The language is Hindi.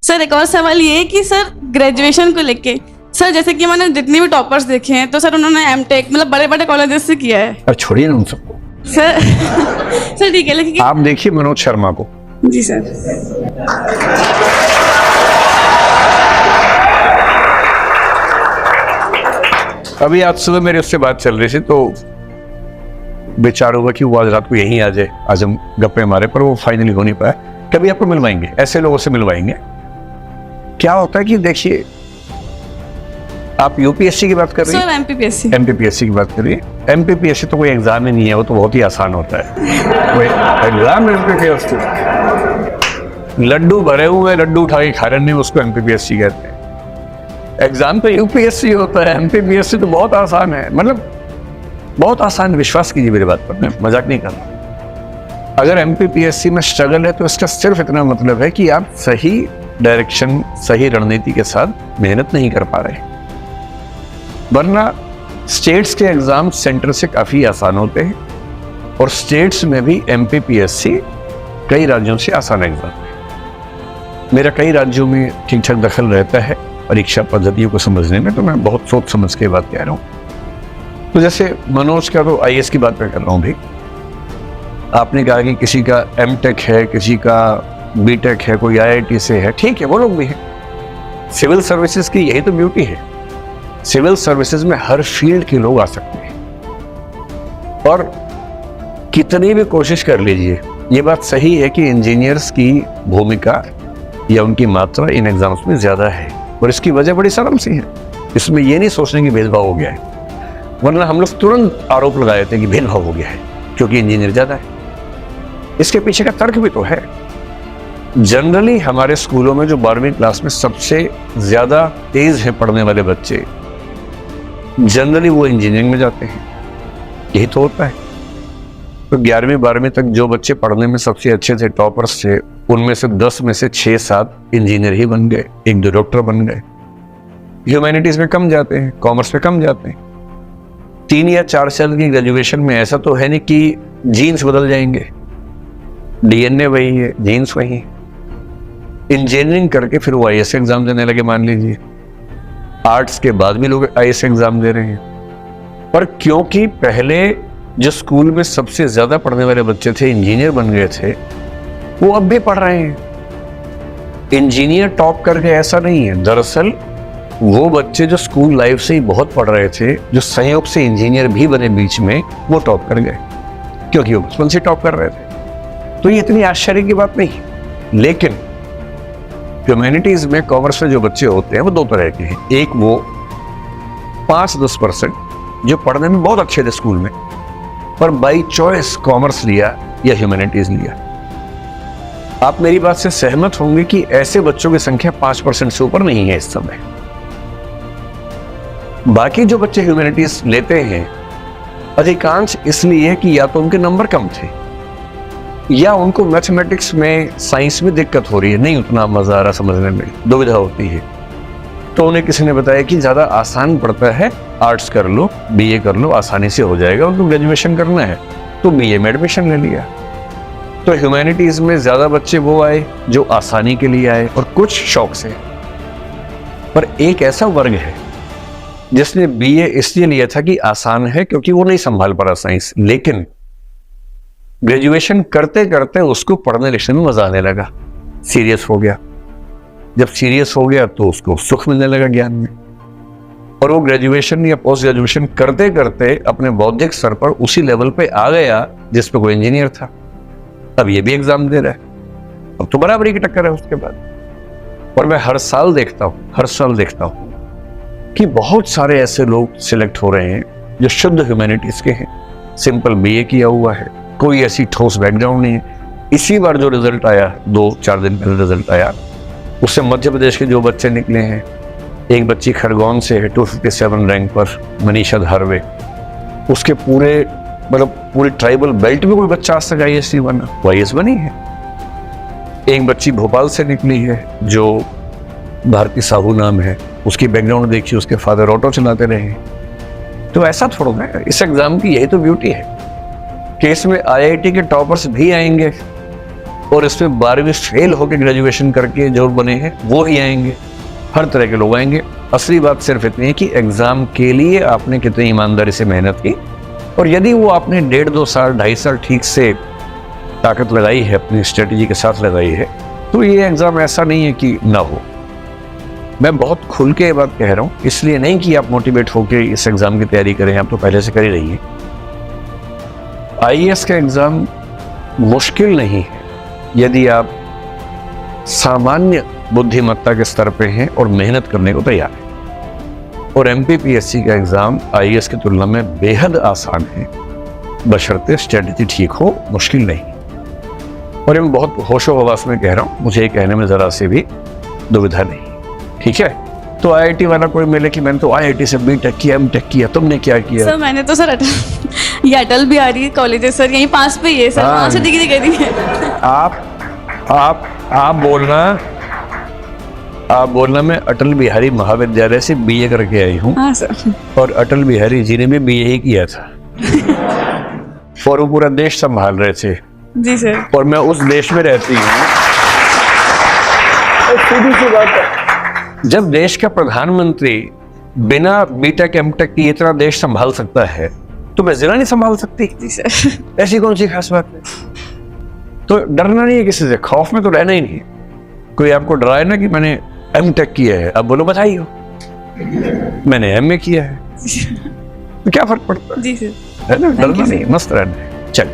सर एक और सवाल ये है कि सर ग्रेजुएशन को लेके सर जैसे कि मैंने जितने भी टॉपर्स देखे हैं तो सर उन्होंने एमटेक मतलब बड़े बड़े कॉलेजेस से किया है। और छोड़िए ना उन सबको, सर सर ठीक है लेकिन आप देखिए मनोज शर्मा को। जी सर। अभी आज सुबह मेरे उससे बात चल रही थी तो बेचार हुआ कि वो आज रात को यहीं आ जाए, आज हम गप्पे मारे, पर वो फाइनली हो नहीं पाया। कभी आपको मिलवाएंगे, ऐसे लोगों से मिलवाएंगे। क्या होता है कि देखिए, आप यूपीएससी की बात कर रही सर हैं, एमपीपीएससी एमपीपीएससी की बात कर रही है। एमपीपीएससी तो कोई एग्जाम ही नहीं है, वो तो बहुत ही आसान होता है। कोई एग्जाम एमपीपीएससी, लड्डू भरे हुए लड्डू उठा के खा रहे नहीं, उसको एमपीपीएससी कहते हैं। एग्जाम तो यूपीएससी होता है, एमपीपीएससी तो बहुत आसान है, मतलब बहुत आसान। विश्वास कीजिए मेरी बात पर, मैं मजाक नहीं कर रहा। अगर एमपीपीएससी में स्ट्रगल है तो इसका सिर्फ इतना मतलब है कि आप सही डायरेक्शन, सही रणनीति के साथ मेहनत नहीं कर पा रहे। वरना स्टेट्स के एग्जाम सेंटर से काफी आसान होते हैं और स्टेट्स में भी एमपीपीएससी कई राज्यों से आसान एग्जाम है। मेरा कई राज्यों में ठीक ठाक दखल रहता है परीक्षा पद्धतियों को समझने में, तो मैं बहुत सोच समझ के बात कह रहा हूँ। तो जैसे मनोज का तो आईएएस की बात मैं कर रहा हूँ भी। आपने कहा कि किसी का एमटेक है, किसी का बीटेक है, कोई आईआईटी से है, ठीक है, वो लोग भी हैं। सिविल सर्विसेज की यही तो ब्यूटी है, सिविल सर्विसेज में हर फील्ड के लोग आ सकते हैं। और कितनी भी कोशिश कर लीजिए, ये बात सही है कि इंजीनियर्स की भूमिका या उनकी मात्रा इन एग्जाम्स में ज्यादा है, और इसकी वजह बड़ी सरल सी है। इसमें ये नहीं सोचने की भेदभाव हो गया है, वरना हम लोग तुरंत आरोप लगा देते हैं कि भेदभाव हो गया है क्योंकि इंजीनियर ज्यादा है। इसके पीछे का तर्क भी तो है। जनरली हमारे स्कूलों में जो 12वीं क्लास में सबसे ज्यादा तेज है पढ़ने वाले बच्चे, जनरली वो इंजीनियरिंग में जाते हैं। यही तो होता है। तो 11वीं 12वीं तक जो बच्चे पढ़ने में सबसे अच्छे थे, टॉपर्स थे, उनमें से 10 में से 6-7 इंजीनियर ही बन गए, 1-2 डॉक्टर बन गए। ह्यूमैनिटीज में कम जाते हैं, कॉमर्स में कम जाते हैं। 3 या 4 साल की ग्रेजुएशन में ऐसा तो है नहीं कि जीन्स बदल जाएंगे, डीएनए वही है, जीन्स वही है। इंजीनियरिंग करके फिर वो आईएएस एग्जाम देने लगे, मान लीजिए। आर्ट्स के बाद भी लोग आईएएस एग्जाम दे रहे हैं। पर क्योंकि पहले जो स्कूल में सबसे ज्यादा पढ़ने वाले बच्चे थे इंजीनियर बन गए थे, वो अब भी पढ़ रहे हैं। इंजीनियर टॉप कर गए ऐसा नहीं है। दरअसल वो बच्चे जो स्कूल लाइफ से ही बहुत पढ़ रहे थे, जो संयोग से इंजीनियर भी बने बीच में, वो टॉप कर गए क्योंकि वो बचपन से टॉप कर रहे थे। तो ये इतनी आश्चर्य की बात नहीं। लेकिन ह्यूमैनिटीज में, कॉमर्स में जो बच्चे होते हैं वो 2 तरह के हैं। एक वो 5-10% जो पढ़ने में बहुत अच्छे थे स्कूल में, पर बाई चॉइस कॉमर्स लिया या ह्यूमैनिटीज लिया। आप मेरी बात से सहमत होंगे कि ऐसे बच्चों की संख्या 5% से ऊपर नहीं है इस समय। बाकी जो बच्चे ह्यूमैनिटीज लेते हैं, अधिकांश इसलिए कि या तो उनके नंबर कम थे या उनको मैथमेटिक्स में, साइंस में दिक्कत हो रही है, नहीं उतना मजा आ रहा समझने में, दुविधा होती है। तो उन्हें किसी ने बताया कि ज्यादा आसान पड़ता है, आर्ट्स कर लो, बीए कर लो, आसानी से हो जाएगा। उनको ग्रेजुएशन करना है तो बीए में एडमिशन ले लिया। तो ह्यूमैनिटीज में ज्यादा बच्चे वो आए जो आसानी के लिए आए और कुछ शौक से। पर एक ऐसा वर्ग है जिसने बीए इसलिए लिया था कि आसान है, क्योंकि वो नहीं संभाल पा रहा साइंस, लेकिन ग्रेजुएशन करते करते उसको पढ़ने लिखने में मजा आने लगा, सीरियस हो गया। जब सीरियस हो गया तो उसको सुख मिलने लगा ज्ञान में, और वो ग्रेजुएशन या पोस्ट ग्रेजुएशन करते करते अपने बौद्धिक स्तर पर उसी लेवल पे आ गया जिस पे कोई इंजीनियर था। अब ये भी एग्जाम दे रहा है, अब तो बराबरी की टक्कर है उसके बाद। और मैं हर साल देखता हूँ कि बहुत सारे ऐसे लोग सिलेक्ट हो रहे हैं जो शुद्ध ह्यूमैनिटीज के हैं, सिंपल बीए किया हुआ है, कोई ऐसी ठोस बैकग्राउंड नहीं है। इसी बार जो रिजल्ट आया, 2-4 दिन पहले रिजल्ट आया, उससे मध्य प्रदेश के जो बच्चे निकले हैं, एक बच्ची खरगोन से है 257 रैंक पर, मनीषा धारवे। उसके पूरे ट्राइबल बेल्ट में कोई बच्चा आज तक आईएएस नहीं बना, वो आईएएस बनी है। एक बच्ची भोपाल से निकली है जो भारती साहू नाम है, उसकी बैकग्राउंड देखिए, उसके फादर ऑटो चलाते रहे। तो ऐसा थोड़ा है, इस एग्जाम की यही तो ब्यूटी है कि इसमें आईआईटी के टॉपर्स भी आएंगे और इसमें 12वीं फेल होकर ग्रेजुएशन करके जो बने हैं वो ही आएंगे, हर तरह के लोग आएंगे। असली बात सिर्फ इतनी है कि एग्ज़ाम के लिए आपने कितनी ईमानदारी से मेहनत की, और यदि वो आपने 1.5-2 साल 2.5 साल ठीक से ताकत लगाई है, अपनी स्ट्रेटजी के साथ लगाई है, तो ये एग्ज़ाम ऐसा नहीं है कि ना हो। मैं बहुत खुल के ये बात कह रहा हूँ, इसलिए नहीं कि आप मोटिवेट होकर इस एग्ज़ाम की तैयारी करें, आप तो पहले से कर ही रही हैं। IAS का एग्ज़ाम मुश्किल नहीं है यदि आप सामान्य बुद्धिमत्ता के स्तर पे हैं और मेहनत करने को तैयार हैं। और MPPSC का एग्ज़ाम IAS की तुलना में बेहद आसान है, बशर्ते स्ट्रेटजी ठीक हो, मुश्किल नहीं। और मैं बहुत होशो हवास में कह रहा हूँ, मुझे ये कहने में ज़रा से भी दुविधा नहीं, ठीक है। तो IIT वाला कोई मिले कि मैंने तो IIT से B.Tech किया, M.Tech किया, तुमने क्या किया? सर मैंने तो सर ये अटल बिहारी कॉलेज है सर, यहीं पास पे ही है सर, हाँ। वहाँ से डिग्री करी है। आप बोलना मैं अटल बिहारी महाविद्यालय से BA करके आई हूँ, हाँ सर। और अटल बिहारी जी ने भी BA ही किया था और वो पूरा देश संभाल रहे थे, जी सर। और मैं उस देश में रहती हूँ। और सीधी सी बात है, जब देश का प्रधानमंत्री बिना B.Tech M.Tech की इतना देश संभाल सकता है, तो मैं जिला नहीं संभाल सकती? जी सर। ऐसी कौन सी खास बात है? तो डरना नहीं है किसी से, खौफ में तो रहना ही नहीं। कोई आपको डराए ना कि मैंने M.Tech किया है, अब बोलो बधाई हो, मैंने MA किया है, तो क्या फर्क पड़ता है? जी सर। है ना, डरना नहीं, मस्त रहना है। चल।